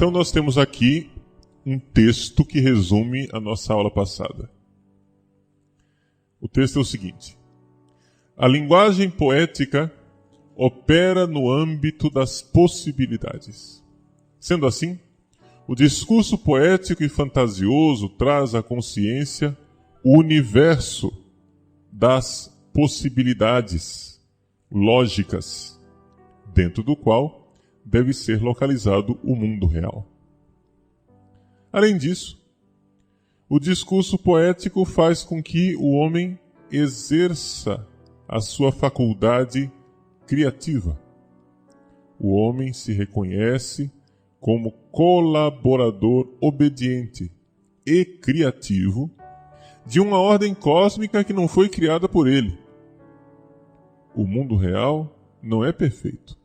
Então nós temos aqui um texto que resume a nossa aula passada. O texto é o seguinte: a linguagem poética opera no âmbito das possibilidades. Sendo assim, o discurso poético e fantasioso traz à consciência o universo das possibilidades lógicas, dentro do qual deve ser localizado o mundo real. Além disso, o discurso poético faz com que o homem exerça a sua faculdade criativa. O homem se reconhece como colaborador obediente e criativo de uma ordem cósmica que não foi criada por ele. O mundo real não é perfeito,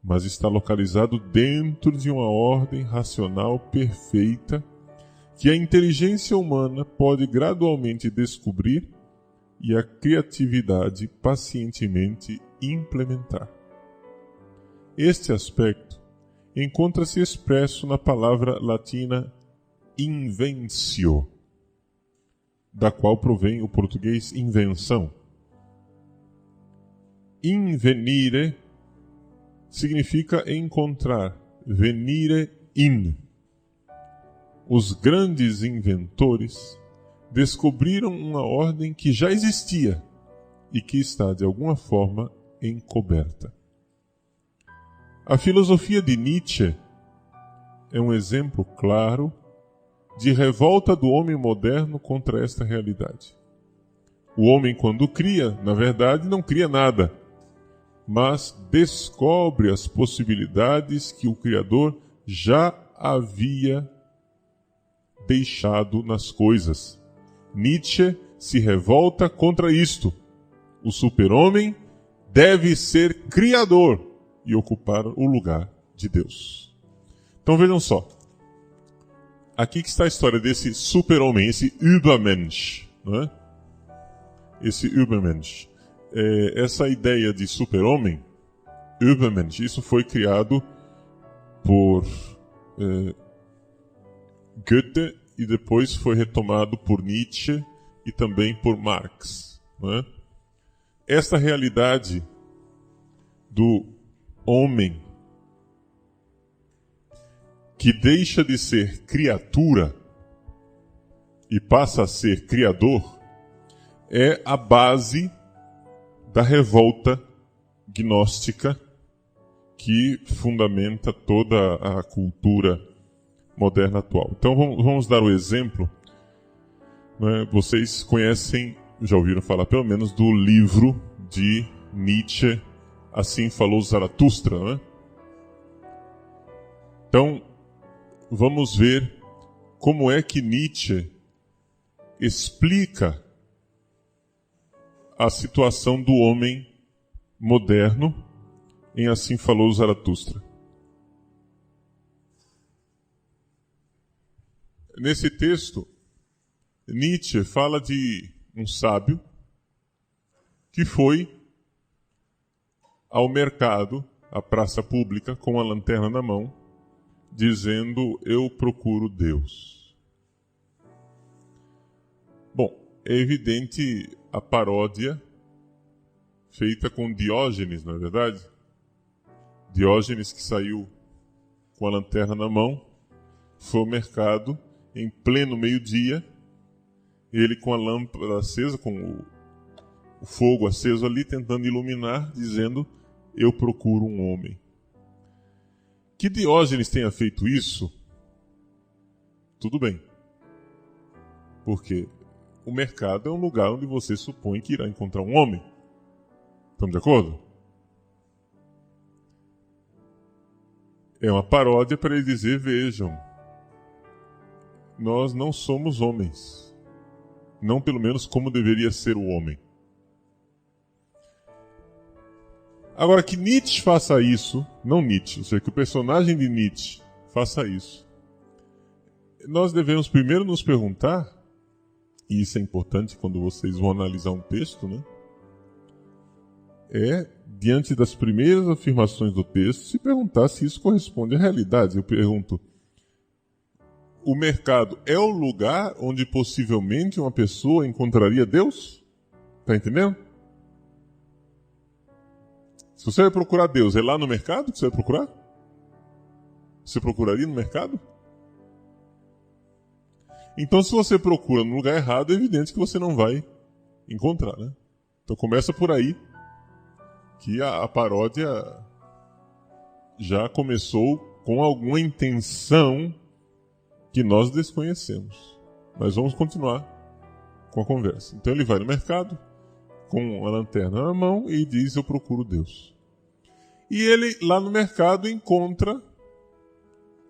mas está localizado dentro de uma ordem racional perfeita que a inteligência humana pode gradualmente descobrir e a criatividade pacientemente implementar. Este aspecto encontra-se expresso na palavra latina inventio, da qual provém o português invenção. Invenire significa encontrar, venire in. Os grandes inventores descobriram uma ordem que já existia e que está, de alguma forma, encoberta. A filosofia de Nietzsche é um exemplo claro de revolta do homem moderno contra esta realidade. O homem, quando cria, na verdade, não cria nada, mas descobre as possibilidades que o Criador já havia deixado nas coisas. Nietzsche se revolta contra isto. O super-homem deve ser criador e ocupar o lugar de Deus. Então vejam só. Aqui que está a história desse super-homem, esse Übermensch, não é? Esse Übermensch. Essa ideia de super-homem, Übermensch, isso foi criado por Goethe e depois foi retomado por Nietzsche e também por Marx, não é? Esta realidade do homem que deixa de ser criatura e passa a ser criador é a base da revolta gnóstica que fundamenta toda a cultura moderna atual. Então vamos dar o exemplo, né? Vocês conhecem, já ouviram falar pelo menos do livro de Nietzsche, Assim Falou Zaratustra, né? Então vamos ver como é que Nietzsche explica a situação do homem moderno em Assim Falou Zaratustra. Nesse texto, Nietzsche fala de um sábio que foi ao mercado, à praça pública, com a lanterna na mão, dizendo: eu procuro Deus. Bom, é evidente a paródia feita com Diógenes, não é verdade? Diógenes, que saiu com a lanterna na mão, foi ao mercado em pleno meio-dia, ele com a lâmpada acesa, com o fogo aceso ali, tentando iluminar, dizendo: eu procuro um homem. Que Diógenes tenha feito isso, tudo bem. Porque o mercado é um lugar onde você supõe que irá encontrar um homem. Estamos de acordo? É uma paródia para ele dizer: vejam, nós não somos homens. Não pelo menos como deveria ser o homem. Agora, que Nietzsche faça isso, não Nietzsche, ou seja, que o personagem de Nietzsche faça isso, nós devemos primeiro nos perguntar, e isso é importante quando vocês vão analisar um texto, né? Diante das primeiras afirmações do texto, se perguntar se isso corresponde à realidade. Eu pergunto: o mercado é o lugar onde possivelmente uma pessoa encontraria Deus? Está entendendo? Se você vai procurar Deus, é lá no mercado que você vai procurar? Você procuraria no mercado? Então, se você procura no lugar errado, é evidente que você não vai encontrar, né? Então começa por aí, que a paródia já começou com alguma intenção que nós desconhecemos. Mas vamos continuar com a conversa. Então ele vai no mercado, com a lanterna na mão, e diz: eu procuro Deus. E ele, lá no mercado, encontra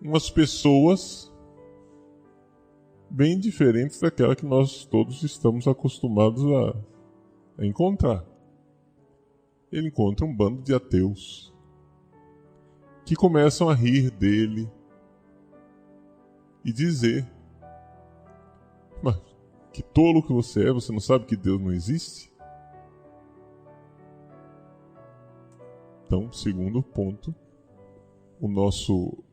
umas pessoas bem diferentes daquela que nós todos estamos acostumados a encontrar. Ele encontra um bando de ateus que começam a rir dele e dizer: mas que tolo que você não sabe que Deus não existe? Então, segundo ponto, o nosso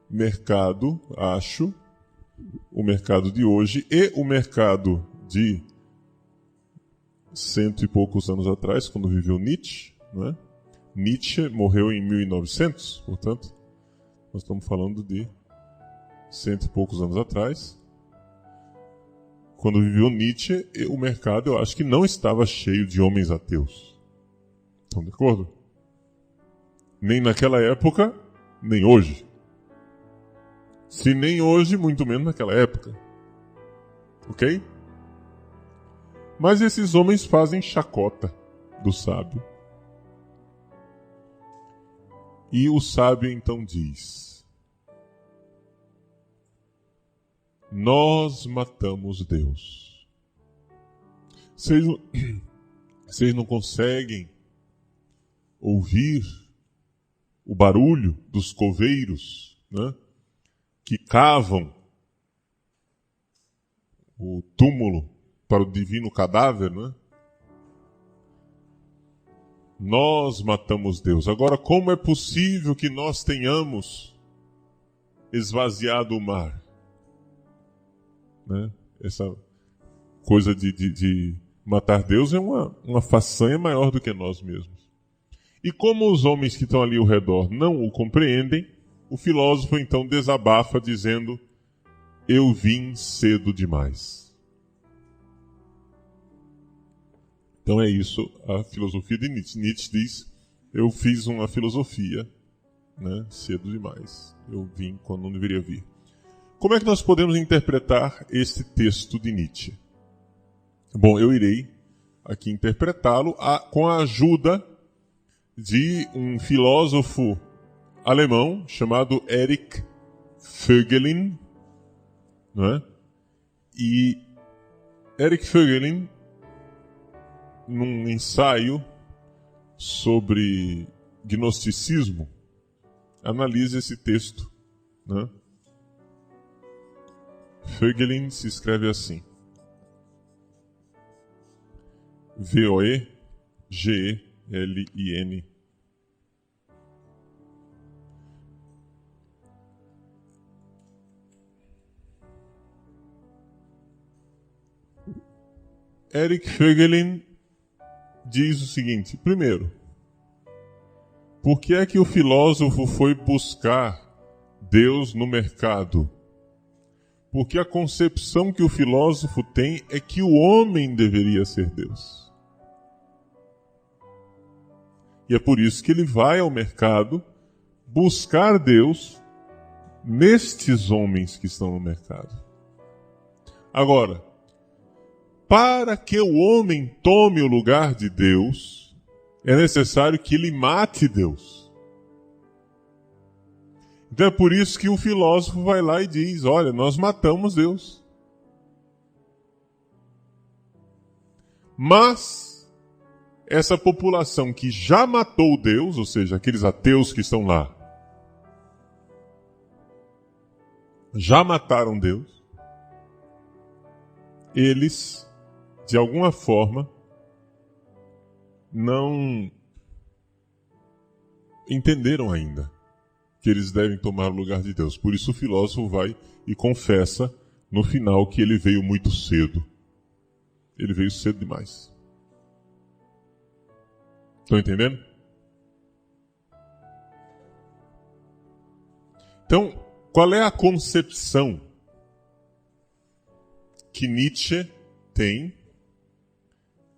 mercado, o mercado de hoje e o mercado de 100 e poucos anos atrás, quando viveu Nietzsche, né? Nietzsche morreu em 1900, portanto, nós estamos falando de 100 e poucos anos atrás. Quando viveu Nietzsche, o mercado, eu acho que não estava cheio de homens ateus. Estão de acordo? Nem naquela época, nem hoje. Se nem hoje, muito menos naquela época. Ok? Mas esses homens fazem chacota do sábio. E o sábio então diz: nós matamos Deus. Vocês não conseguem ouvir o barulho dos coveiros, né, que cavam o túmulo para o divino cadáver, né? Nós matamos Deus. Agora, como é possível que nós tenhamos esvaziado o mar? Né? Essa coisa de matar Deus é uma façanha maior do que nós mesmos. E como os homens que estão ali ao redor não o compreendem, o filósofo então desabafa dizendo: eu vim cedo demais. Então é isso a filosofia de Nietzsche. Nietzsche diz: eu fiz uma filosofia, né, cedo demais. Eu vim quando não deveria vir. Como é que nós podemos interpretar este texto de Nietzsche? Bom, eu irei aqui interpretá-lo com a ajuda de um filósofo alemão chamado Erich Voegelin, não é? E Erich Voegelin, num ensaio sobre gnosticismo, analisa esse texto, né? Voegelin se escreve assim: Voegelin. Erich Voegelin diz o seguinte: primeiro, por que é que o filósofo foi buscar Deus no mercado? Porque a concepção que o filósofo tem é que o homem deveria ser Deus. E é por isso que ele vai ao mercado buscar Deus nestes homens que estão no mercado. Agora, para que o homem tome o lugar de Deus, é necessário que ele mate Deus. Então é por isso que o filósofo vai lá e diz: olha, nós matamos Deus. Mas essa população que já matou Deus, ou seja, aqueles ateus que estão lá, já mataram Deus, eles, de alguma forma, não entenderam ainda que eles devem tomar o lugar de Deus. Por isso o filósofo vai e confessa no final que ele veio muito cedo. Ele veio cedo demais. Estão entendendo? Então, qual é a concepção que Nietzsche tem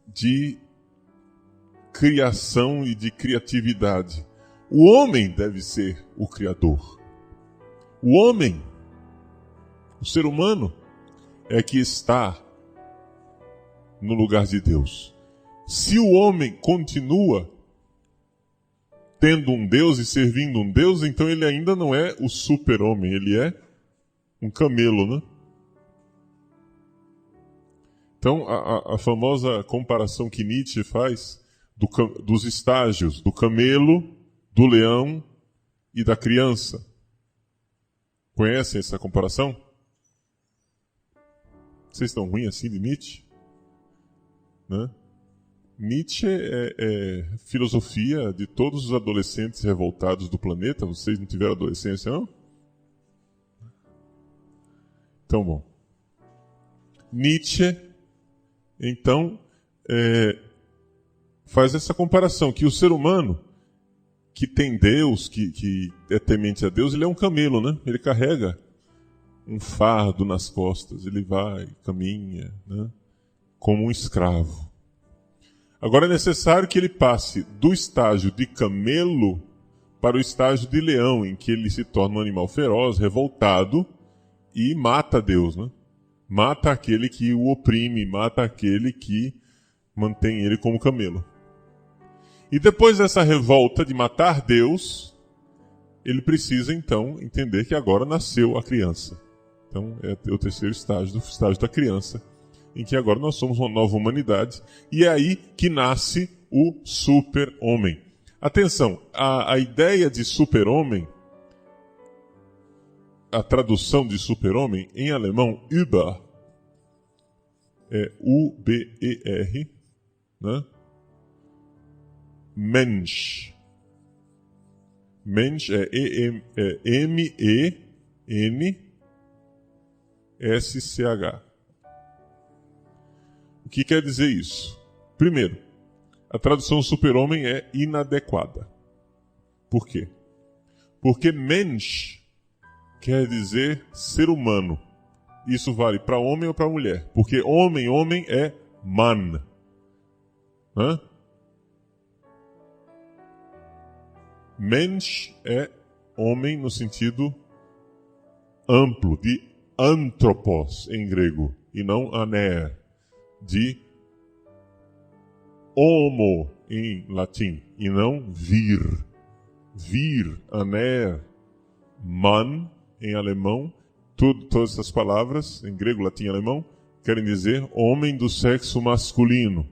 de criação e de criatividade? O homem deve ser o criador. O homem, o ser humano, é que está no lugar de Deus. Se o homem continua tendo um Deus e servindo um Deus, então ele ainda não é o super-homem, ele é um camelo, né? Então, a famosa comparação que Nietzsche faz dos estágios do camelo, do leão e da criança. Conhecem essa comparação? Vocês estão ruins assim de Nietzsche? Né? Nietzsche é filosofia de todos os adolescentes revoltados do planeta. Vocês não tiveram adolescência, não? Então, bom. Nietzsche, então, faz essa comparação, que o ser humano que tem Deus, que é temente a Deus, ele é um camelo, né? Ele carrega um fardo nas costas, ele vai, caminha, né? Como um escravo. Agora é necessário que ele passe do estágio de camelo para o estágio de leão, em que ele se torna um animal feroz, revoltado e mata Deus, né? Mata aquele que o oprime, mata aquele que mantém ele como camelo. E depois dessa revolta de matar Deus, ele precisa então entender que agora nasceu a criança. Então é o terceiro estágio, o estágio da criança, em que agora nós somos uma nova humanidade, e é aí que nasce o super-homem. Atenção, a ideia de super-homem, a tradução de super-homem em alemão, Über, é U-B-E-R, né? Mensch. Mensch é M-E-N-S-C-H. O que quer dizer isso? Primeiro, a tradução super-homem é inadequada. Por quê? Porque Mensch quer dizer ser humano. Isso vale para homem ou para mulher. Porque homem é Mann. Hã? Mensch é homem no sentido amplo, de anthropos em grego, e não aner, de homo em latim, e não vir. Vir, aner, man em alemão, todas essas palavras, em grego, latim e alemão, querem dizer homem do sexo masculino.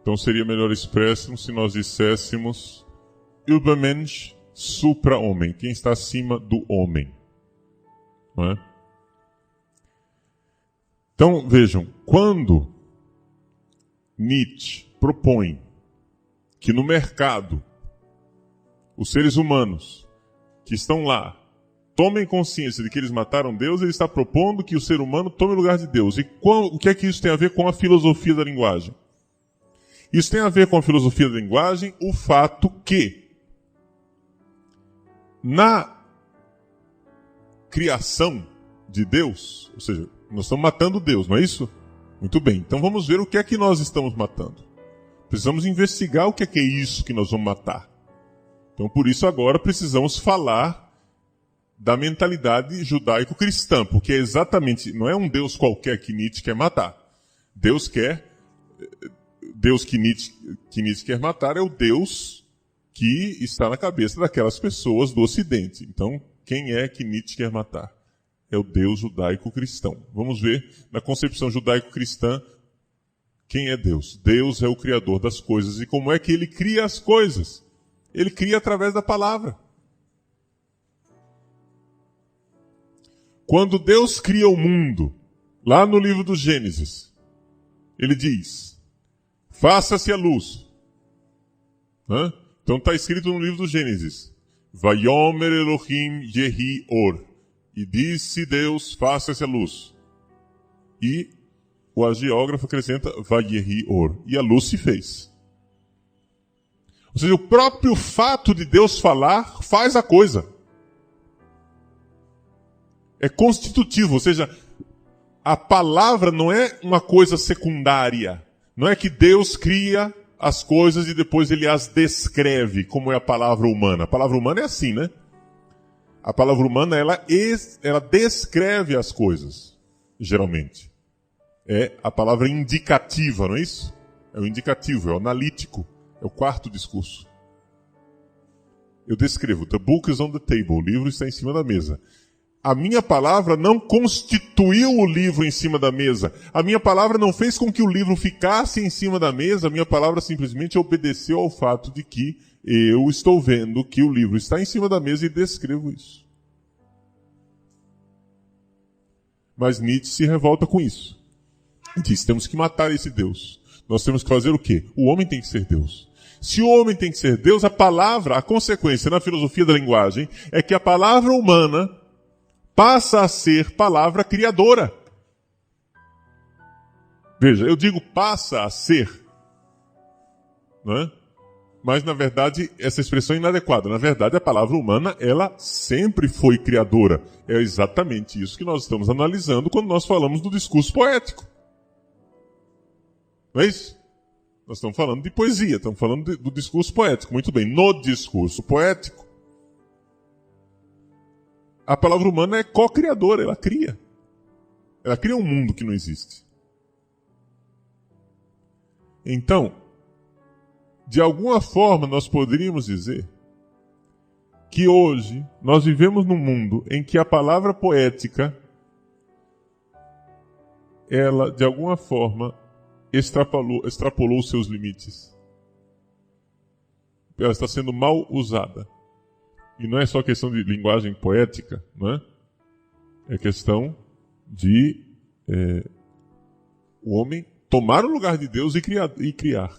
Então seria melhor expresso se nós disséssemos Übermensch, supra-homem, quem está acima do homem. Não é? Então, vejam, quando Nietzsche propõe que no mercado os seres humanos que estão lá tomem consciência de que eles mataram Deus, ele está propondo que o ser humano tome o lugar de Deus. E o que é que isso tem a ver com a filosofia da linguagem? Isso tem a ver com a filosofia da linguagem, o fato que na criação de Deus, ou seja, nós estamos matando Deus, não é isso? Muito bem, então vamos ver o que é que nós estamos matando. Precisamos investigar o que é isso que nós vamos matar. Então por isso agora precisamos falar da mentalidade judaico-cristã, porque é exatamente, não é um Deus qualquer que Nietzsche quer matar. Deus que Nietzsche quer matar é o Deus que está na cabeça daquelas pessoas do Ocidente. Então, quem é que Nietzsche quer matar? É o Deus judaico-cristão. Vamos ver, na concepção judaico-cristã, quem é Deus? Deus é o criador das coisas. E como é que ele cria as coisas? Ele cria através da palavra. Quando Deus cria o mundo, lá no livro do Gênesis, ele diz, faça-se a luz. Hã? Então está escrito no livro do Gênesis, Vayomer Elohim Yehi Or. E disse Deus, faça-se a luz. E o agiógrafo acrescenta, Vayehi Or. E a luz se fez. Ou seja, o próprio fato de Deus falar faz a coisa. É constitutivo, ou seja, a palavra não é uma coisa secundária. Não é que Deus cria as coisas e depois ele as descreve, como é a palavra humana. A palavra humana é assim, né? A palavra humana, ela descreve as coisas, geralmente. É a palavra indicativa, não é isso? É o indicativo, é o analítico, é o quarto discurso. Eu descrevo, the book is on the table, o livro está em cima da mesa. A minha palavra não constituiu o livro em cima da mesa. A minha palavra não fez com que o livro ficasse em cima da mesa. A minha palavra simplesmente obedeceu ao fato de que eu estou vendo que o livro está em cima da mesa e descrevo isso. Mas Nietzsche se revolta com isso. E diz, temos que matar esse Deus. Nós temos que fazer o quê? O homem tem que ser Deus. Se o homem tem que ser Deus, a palavra, a consequência na filosofia da linguagem é que a palavra humana passa a ser palavra criadora. Veja, eu digo passa a ser, né? Mas na verdade essa expressão é inadequada. Na verdade a palavra humana, ela sempre foi criadora. É exatamente isso que nós estamos analisando quando nós falamos do discurso poético. Não é isso? Nós estamos falando de poesia, estamos falando do discurso poético. Muito bem, no discurso poético, a palavra humana é co-criadora, ela cria. Ela cria um mundo que não existe. Então, de alguma forma nós poderíamos dizer que hoje nós vivemos num mundo em que a palavra poética, ela, de alguma forma, extrapolou os seus limites. Ela está sendo mal usada. E não é só questão de linguagem poética, não é? É questão de o homem tomar o lugar de Deus e criar.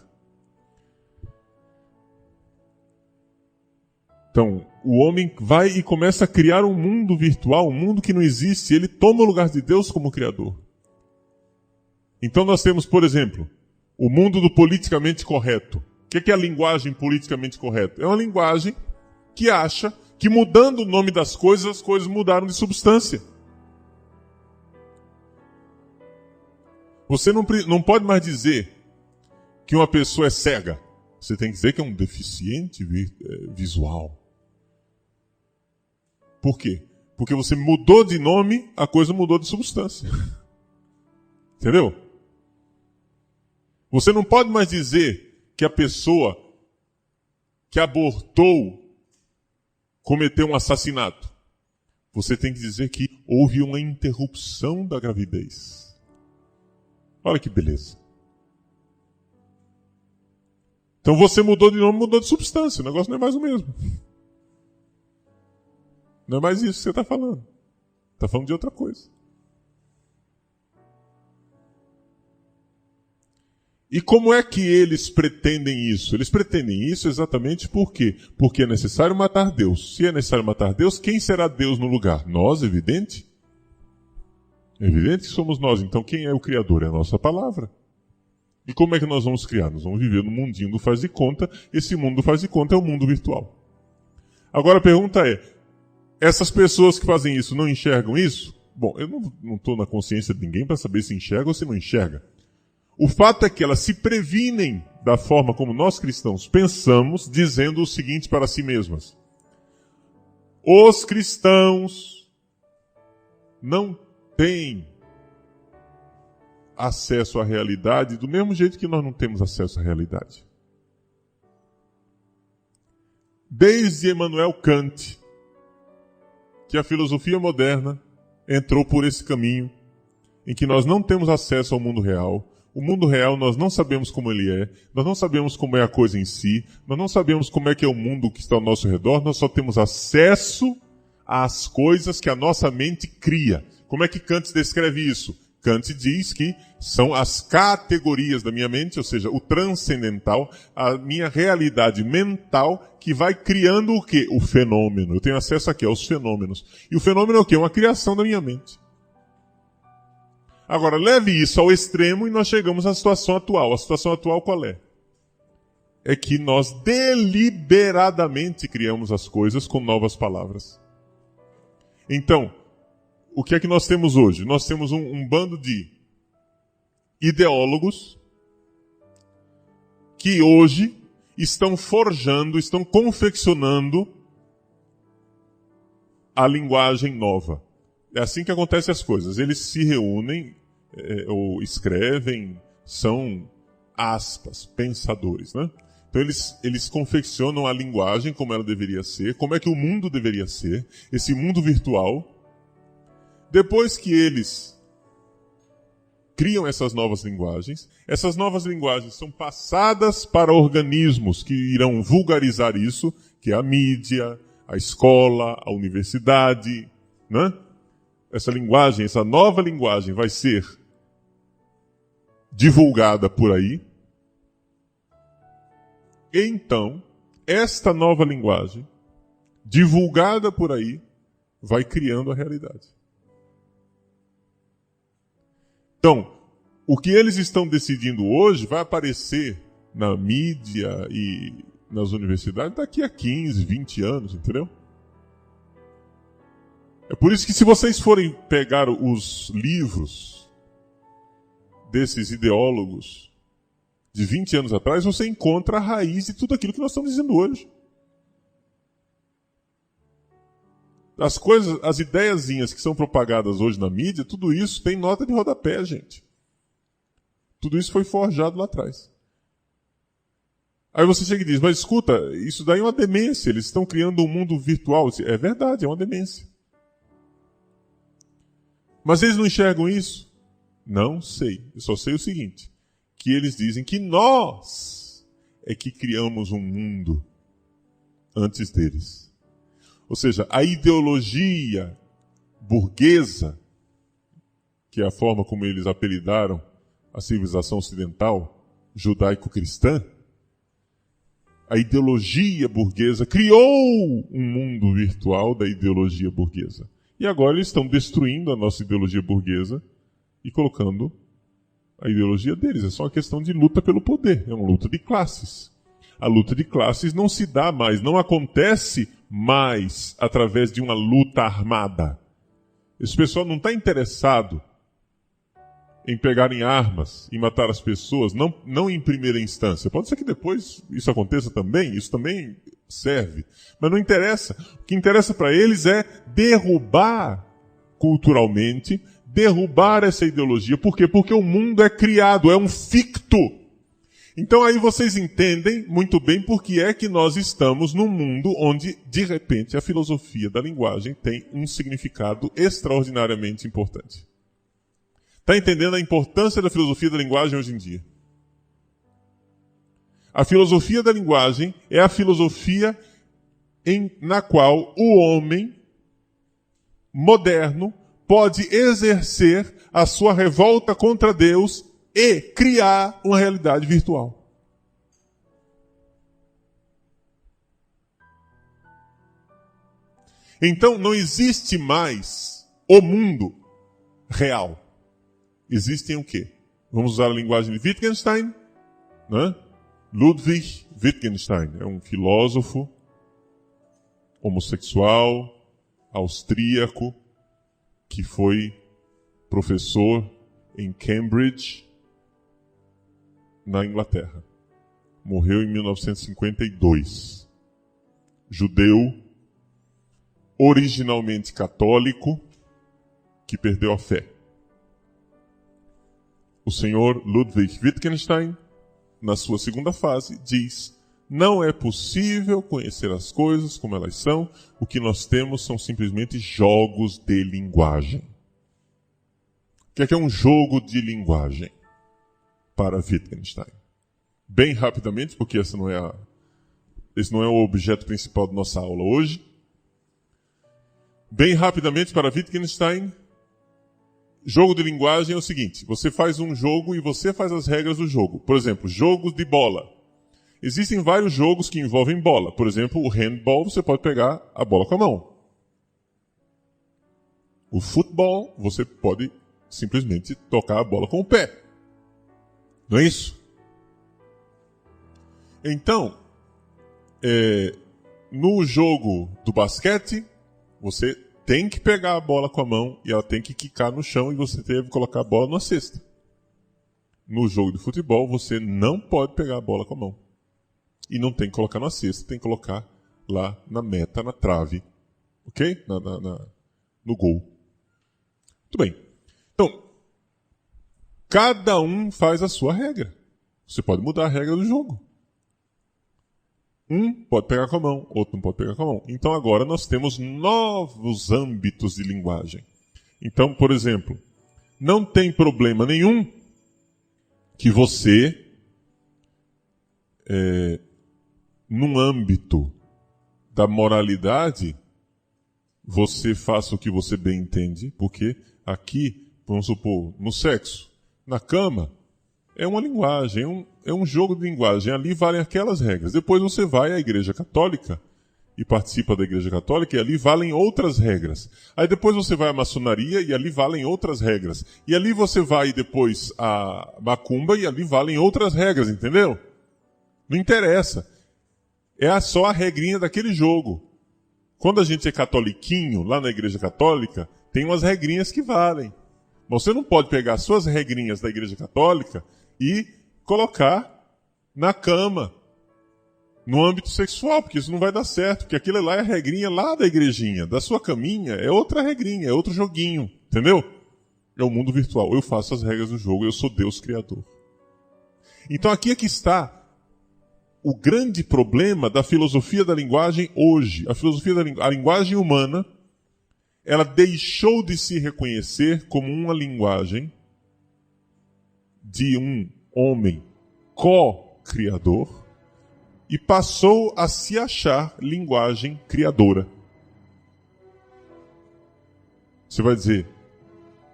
Então, o homem vai e começa a criar um mundo virtual, um mundo que não existe. Ele toma o lugar de Deus como criador. Então nós temos, por exemplo, o mundo do politicamente correto. O que é a linguagem politicamente correta? É uma linguagem que acha que mudando o nome das coisas, as coisas mudaram de substância. Você não pode mais dizer que uma pessoa é cega. Você tem que dizer que é um deficiente visual. Por quê? Porque você mudou de nome, a coisa mudou de substância. Entendeu? Você não pode mais dizer que a pessoa que abortou cometeu um assassinato. Você tem que dizer que houve uma interrupção da gravidez. Olha que beleza. Então você mudou de nome, mudou de substância. O negócio não é mais o mesmo. Não é mais isso que você está falando. Está falando de outra coisa. E como é que eles pretendem isso? Eles pretendem isso exatamente por quê? Porque é necessário matar Deus. Se é necessário matar Deus, quem será Deus no lugar? Nós, evidente? É evidente que somos nós. Então quem é o Criador? É a nossa palavra. E como é que nós vamos criar? Nós vamos viver no mundinho do faz de conta. Esse mundo do faz de conta é o mundo virtual. Agora a pergunta é, essas pessoas que fazem isso não enxergam isso? Bom, eu não estou na consciência de ninguém para saber se enxerga ou se não enxerga. O fato é que elas se previnem da forma como nós cristãos pensamos, dizendo o seguinte para si mesmas. Os cristãos não têm acesso à realidade do mesmo jeito que nós não temos acesso à realidade. Desde Immanuel Kant, que a filosofia moderna entrou por esse caminho em que nós não temos acesso ao mundo real. O mundo real nós não sabemos como ele é, nós não sabemos como é a coisa em si, nós não sabemos como é que é o mundo que está ao nosso redor, nós só temos acesso às coisas que a nossa mente cria. Como é que Kant descreve isso? Kant diz que são as categorias da minha mente, ou seja, o transcendental, a minha realidade mental, que vai criando o quê? O fenômeno. Eu tenho acesso aqui aos fenômenos. E o fenômeno é o quê? Uma criação da minha mente. Agora, leve isso ao extremo e nós chegamos à situação atual. A situação atual qual é? É que nós deliberadamente criamos as coisas com novas palavras. Então, o que é que nós temos hoje? Nós temos um bando de ideólogos que hoje estão forjando, estão confeccionando a linguagem nova. É assim que acontecem as coisas. Eles se reúnem ou escrevem, são aspas, pensadores, né? Então eles confeccionam a linguagem como ela deveria ser, como é que o mundo deveria ser, esse mundo virtual. Depois que eles criam essas novas linguagens são passadas para organismos que irão vulgarizar isso, que é a mídia, a escola, a universidade, né? Essa linguagem, essa nova linguagem vai ser divulgada por aí. Então, esta nova linguagem, divulgada por aí, vai criando a realidade. Então, o que eles estão decidindo hoje vai aparecer na mídia e nas universidades daqui a 15, 20 anos, entendeu? É por isso que se vocês forem pegar os livros desses ideólogos de 20 anos atrás, você encontra a raiz de tudo aquilo que nós estamos dizendo hoje. As coisas, as ideiazinhas que são propagadas hoje na mídia, tudo isso tem nota de rodapé, gente. Tudo isso foi forjado lá atrás. Aí você chega e diz, mas escuta, isso daí é uma demência, eles estão criando um mundo virtual. É verdade, é uma demência. Mas eles não enxergam isso? Não sei. Eu só sei o seguinte, que eles dizem que nós é que criamos um mundo antes deles. Ou seja, a ideologia burguesa, que é a forma como eles apelidaram a civilização ocidental, judaico-cristã, a ideologia burguesa criou um mundo virtual da ideologia burguesa. E agora eles estão destruindo a nossa ideologia burguesa e colocando a ideologia deles. É só uma questão de luta pelo poder. É uma luta de classes. A luta de classes não se dá mais, não acontece mais através de uma luta armada. Esse pessoal não está interessado em pegarem armas e matar as pessoas, não em primeira instância. Pode ser que depois isso aconteça também, isso também serve. Mas não interessa. O que interessa para eles é derrubar culturalmente, derrubar essa ideologia. Por quê? Porque o mundo é criado, é um ficto. Então aí vocês entendem muito bem por que é que nós estamos num mundo onde, de repente, a filosofia da linguagem tem um significado extraordinariamente importante. Está entendendo a importância da filosofia da linguagem hoje em dia? A filosofia da linguagem é a filosofia na qual o homem moderno pode exercer a sua revolta contra Deus e criar uma realidade virtual. Então não existe mais o mundo real. Existem o quê? Vamos usar a linguagem de Wittgenstein, né? Ludwig Wittgenstein é um filósofo homossexual, austríaco, que foi professor em Cambridge, na Inglaterra. Morreu em 1952. Judeu, originalmente católico, que perdeu a fé. O senhor Ludwig Wittgenstein, na sua segunda fase, diz: não é possível conhecer as coisas como elas são, o que nós temos são simplesmente jogos de linguagem. O que é um jogo de linguagem para Wittgenstein? Bem rapidamente, porque esse não é o objeto principal da nossa aula hoje. Bem rapidamente para Wittgenstein, jogo de linguagem é o seguinte: você faz um jogo e você faz as regras do jogo. Por exemplo, jogos de bola. Existem vários jogos que envolvem bola. Por exemplo, o handball, você pode pegar a bola com a mão. O futebol, você pode simplesmente tocar a bola com o pé. Não é isso? Então, no jogo do basquete, você tem que pegar a bola com a mão e ela tem que quicar no chão e você deve colocar a bola na cesta. No jogo de futebol, você não pode pegar a bola com a mão. E não tem que colocar na cesta, tem que colocar lá na meta, na trave. Ok? No gol. Muito bem. Então, cada um faz a sua regra. Você pode mudar a regra do jogo. Um pode pegar com a mão, outro não pode pegar com a mão. Então agora nós temos novos âmbitos de linguagem. Então, por exemplo, não tem problema nenhum que você, num âmbito da moralidade, você faça o que você bem entende, porque aqui, vamos supor, no sexo, na cama, é uma linguagem, é um jogo de linguagem. Ali valem aquelas regras. Depois você vai à Igreja Católica e participa da Igreja Católica e ali valem outras regras. Aí depois você vai à maçonaria e ali valem outras regras. E ali você vai depois à macumba e ali valem outras regras, entendeu? Não interessa. É só a regrinha daquele jogo. Quando a gente é catoliquinho, lá na Igreja Católica, tem umas regrinhas que valem. Mas você não pode pegar suas regrinhas da Igreja Católica e colocar na cama, no âmbito sexual, porque isso não vai dar certo, porque aquilo lá é a regrinha lá da igrejinha. Da sua caminha é outra regrinha, é outro joguinho, entendeu? É o mundo virtual. Eu faço as regras do jogo, eu sou Deus Criador. Então aqui é que está o grande problema da filosofia da linguagem hoje. A linguagem humana, ela deixou de se reconhecer como uma linguagem de um homem co-criador e passou a se achar linguagem criadora. Você vai dizer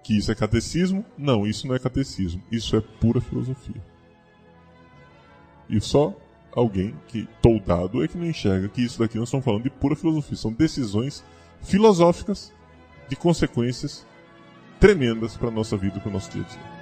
que isso é catecismo? Não, isso não é catecismo. Isso é pura filosofia. E só alguém que, toldado, é que não enxerga que isso daqui nós estamos falando de pura filosofia. São decisões filosóficas de consequências tremendas para a nossa vida e para o nosso dia a dia.